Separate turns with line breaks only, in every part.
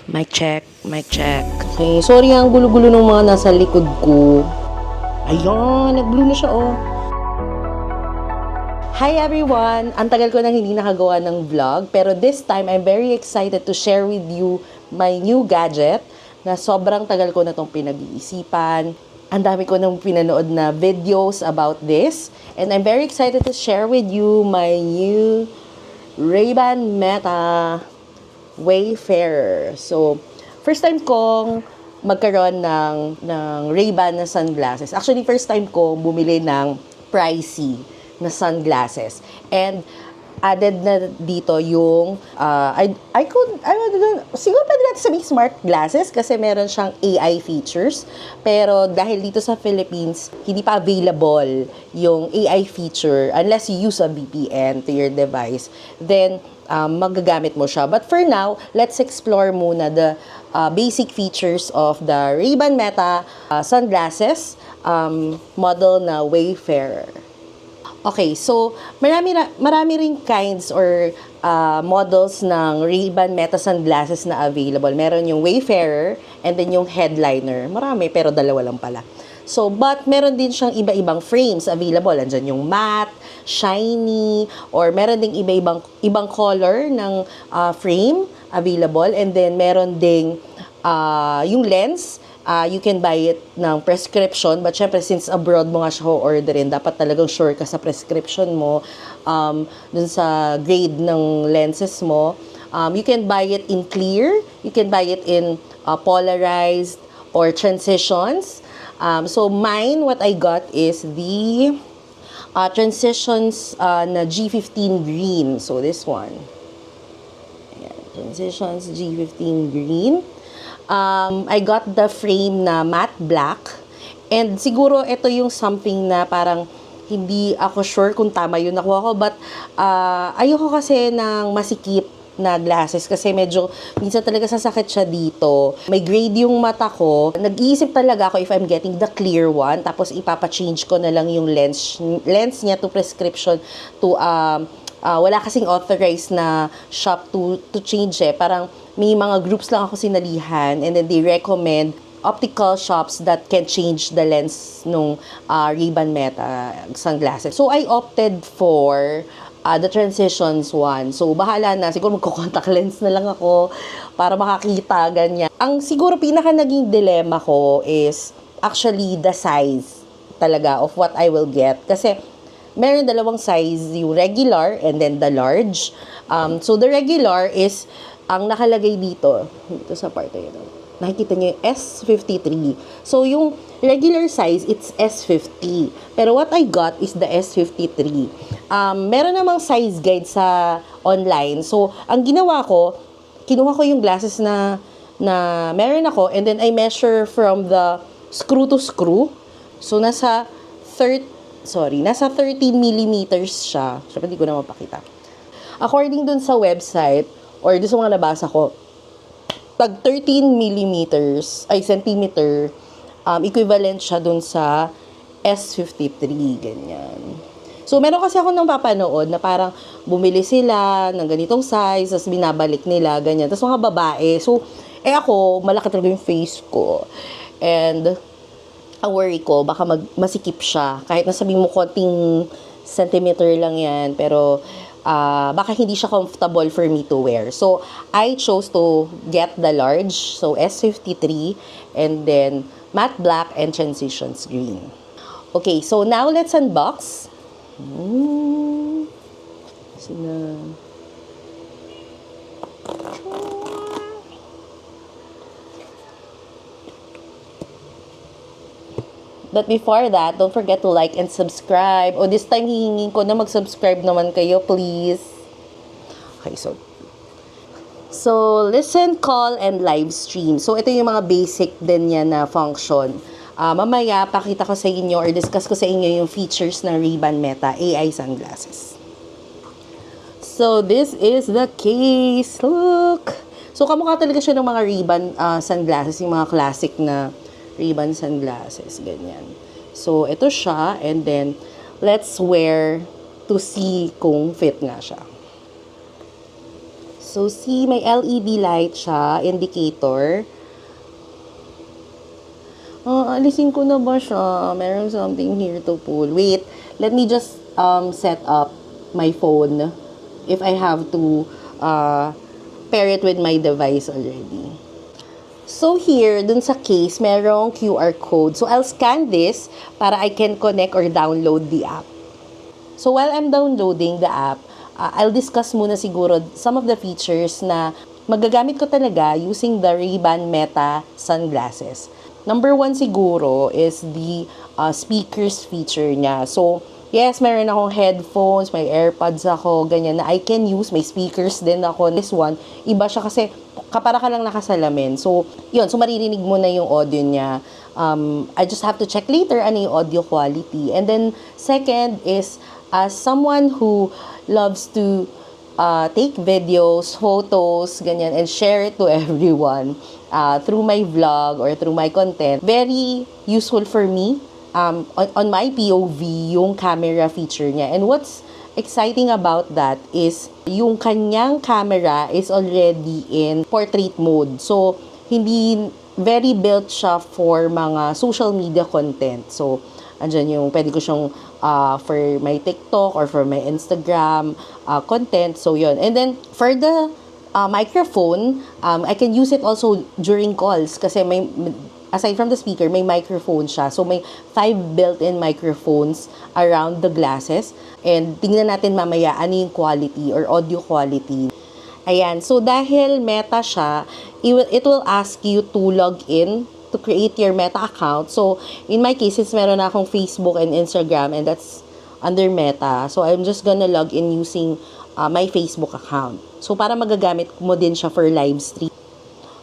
Mic check, mic check.
Okay, sorry ang gulo-gulo ng mga nasa likod ko. Ayan, nag-blue na siya, oh. Hi everyone! Ang tagal ko nang hindi nakagawa ng vlog, pero this time, I'm very excited to share with you my new gadget na sobrang tagal ko na itong pinag-iisipan. Ang dami ko nang pinanood na videos about this. And I'm very excited to share with you my new Ray-Ban Meta Wayfarer. So, first time kong magkaroon ng Ray-Ban na sunglasses. Actually, first time ko bumili ng pricey na sunglasses. And added na dito yung siguro pwede natin sabihin smart glasses kasi meron siyang AI features. Pero dahil dito sa Philippines, hindi pa available yung AI feature unless you use a VPN to your device. Then, magagamit mo siya. But for now, let's explore muna the basic features of the Ray-Ban Meta sunglasses model na Wayfarer. Okay, so marami ring kinds or models ng Ray-Ban Meta sunglasses na available. Meron yung Wayfarer and then yung Headliner. Marami pero dalawa lang pala. So, but meron din siyang iba-ibang frames available. Andyan yung matte, shiny, or meron ding ibang color ng frame available. And then meron ding yung lens. You can buy it ng prescription, but syempre since abroad mo nga siya orderin, dapat talagang sure ka sa prescription mo, dun sa grade ng lenses mo. You can buy it in clear, you can buy it in polarized or transitions. So mine, what I got is the transitions na G15 green. So this one. Ayan, transitions G15 green. I got the frame na matte black. And siguro ito yung something na parang hindi ako sure kung tama yun nakuha ko. But ayoko kasi ng masikip na glasses kasi medyo minsan talaga sasakit siya dito. May grade yung mata ko. Nag-iisip talaga ako if I'm getting the clear one. Tapos ipapa-change ko na lang yung lens niya to prescription to wala kasing authorized na shop to change eh. Parang may mga groups lang ako sinalihan and then they recommend optical shops that can change the lens nung Ray-Ban Meta sunglasses. So I opted for the transitions one. So bahala na, siguro magko-contact lens na lang ako para makakita ganyan. Ang siguro pinaka naging dilemma ko is actually the size talaga of what I will get kasi meron dalawang size, yung regular and then the large. So the regular is ang nakalagay dito sa part na yun. Nakikita niyo yung S53. So, yung regular size, it's S50. Pero what I got is the S53. Meron namang size guide sa online. So, ang ginawa ko, kinuha ko yung glasses na meron ako and then I measure from the screw to screw. So, nasa 13 millimeters siya. So, hindi ko na mapakita. According dun sa website, or dun sa mga nabasa ko, pag 13 millimeters, centimeter, equivalent siya dun sa S53, ganyan. So, meron kasi ako nang papanood na parang bumili sila ng ganitong size, tapos binabalik nila, ganyan. Tapos mga babae. So, ako, malaki talaga yung face ko. And, ang worry ko, baka masikip siya. Kahit nasabihin mo konting centimeter lang yan, pero baka hindi siya comfortable for me to wear. So, I chose to get the large, so S53, and then matte black and transitions green. Okay, so now let's unbox. But before that, don't forget to like and subscribe. O this time, hihingin ko na mag-subscribe naman kayo, please. Okay, so listen, call, and live stream. So, ito yung mga basic din yan na function. Mamaya, pakita ko sa inyo or discuss ko sa inyo yung features ng Ray-Ban Meta AI sunglasses. So, this is the case. Look! So, kamukha talaga siya ng mga Ray-Ban sunglasses, yung mga classic na Ray-Ban sunglasses, ganyan. So, ito siya, and then, let's wear to see kung fit nga siya. So, see, may LED light siya, indicator. Alisin ko na ba siya? Meron something here to pull. Wait, let me just set up my phone if I have to pair it with my device already. So here, dun sa case, merong QR code. So I'll scan this para I can connect or download the app. So while I'm downloading the app, I'll discuss muna siguro some of the features na magagamit ko talaga using the Ray-Ban Meta sunglasses. Number 1 siguro is the speakers feature niya. So, yes, meron akong headphones, may AirPods ako, ganyan na I can use. May speakers din ako. This one, iba siya kasi kapara ka lang nakasalamin. So, yun. So, maririnig mo na yung audio niya. I just have to check later ano yung audio quality. And then, second is, as someone who loves to take videos, photos, ganyan, and share it to everyone through my vlog or through my content, very useful for me. On my POV, yung camera feature niya. And what's exciting about that is yung kanyang camera is already in portrait mode. So, hindi very built siya for mga social media content. So, andyan yung pwede ko siyang for my TikTok or for my Instagram content. So, yun. And then, for the microphone, I can use it also during calls kasi may aside from the speaker, may microphone siya. So, may 5 built-in microphones around the glasses. And tingnan natin mamaya ano yung quality or audio quality. Ayan. So, dahil Meta siya, it will ask you to log in to create your Meta account. So, in my case, since meron na akong Facebook and Instagram and that's under Meta, so I'm just gonna log in using my Facebook account. So, para magagamit mo din siya for live stream.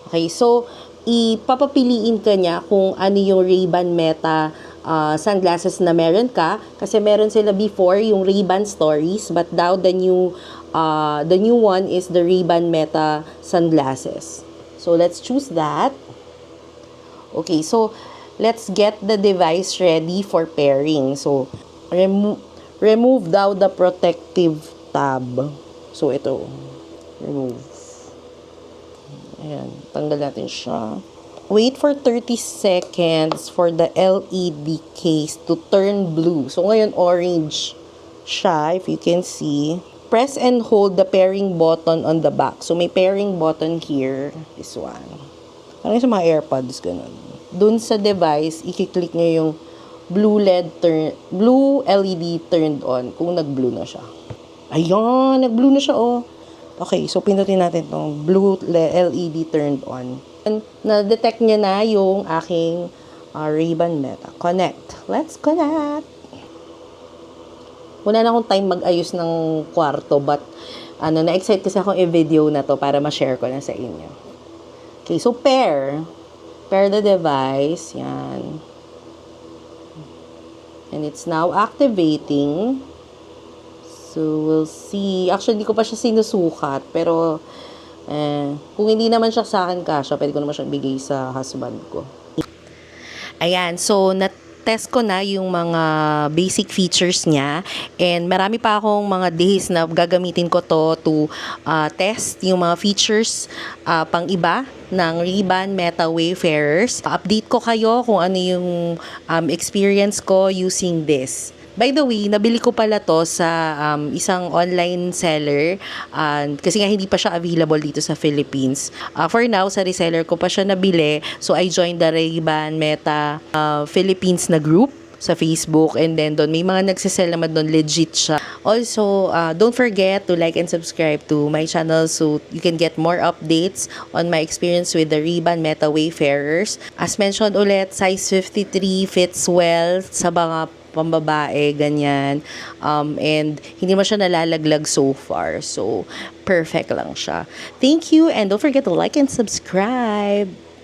Okay, so, ipapapiliin ka niya kung ano yung Ray-Ban Meta sunglasses na meron ka. Kasi meron sila before yung Ray-Ban Stories, but now the new one is the Ray-Ban Meta sunglasses. So, let's choose that. Okay, so, let's get the device ready for pairing. So, remove daw the protective tab. So, ito. Remove. Ayan, tanggal natin siya. Wait for 30 seconds for the LED case to turn blue. So, ngayon, orange siya, if you can see. Press and hold the pairing button on the back. So, may pairing button here. This one. Parang sa mga AirPods, ganun. Dun sa device, i-click nyo yung blue LED turned on kung nag-blue na siya. Ayun, nag-blue na siya, oh. Okay, so pindutin natin itong blue LED turned on. And na-detect niya na yung aking Ray-Ban Meta. Connect. Let's connect! Wala na akong time mag-ayos ng kwarto, but na-excite kasi akong i-video na to para ma-share ko na sa inyo. Okay, so pair. Pair the device. Yan. And it's now activating. So, we'll see. Actually, hindi ko pa siya sinusukat. Pero, kung hindi naman siya sa akin kasya, pwede ko naman siya bigay sa husband ko. Ayan. So, test ko na yung mga basic features niya. And marami pa akong mga days na gagamitin ko to test yung mga features pang iba ng Ray-Ban Meta Wayfarers. Update ko kayo kung ano yung experience ko using this. By the way, nabili ko pala to sa isang online seller kasi nga hindi pa siya available dito sa Philippines. For now, sa reseller ko pa siya nabili. So, I joined the Ray-Ban Meta Philippines na group sa Facebook, and then doon may mga nagsisell naman doon, legit siya. Also, don't forget to like and subscribe to my channel so you can get more updates on my experience with the Ray-Ban Meta Wayfarers. As mentioned ulit, size 53 fits well sa mga pambabae, ganyan. And hindi mo siya nalalaglag so far. So, perfect lang siya. Thank you, and don't forget to like and subscribe.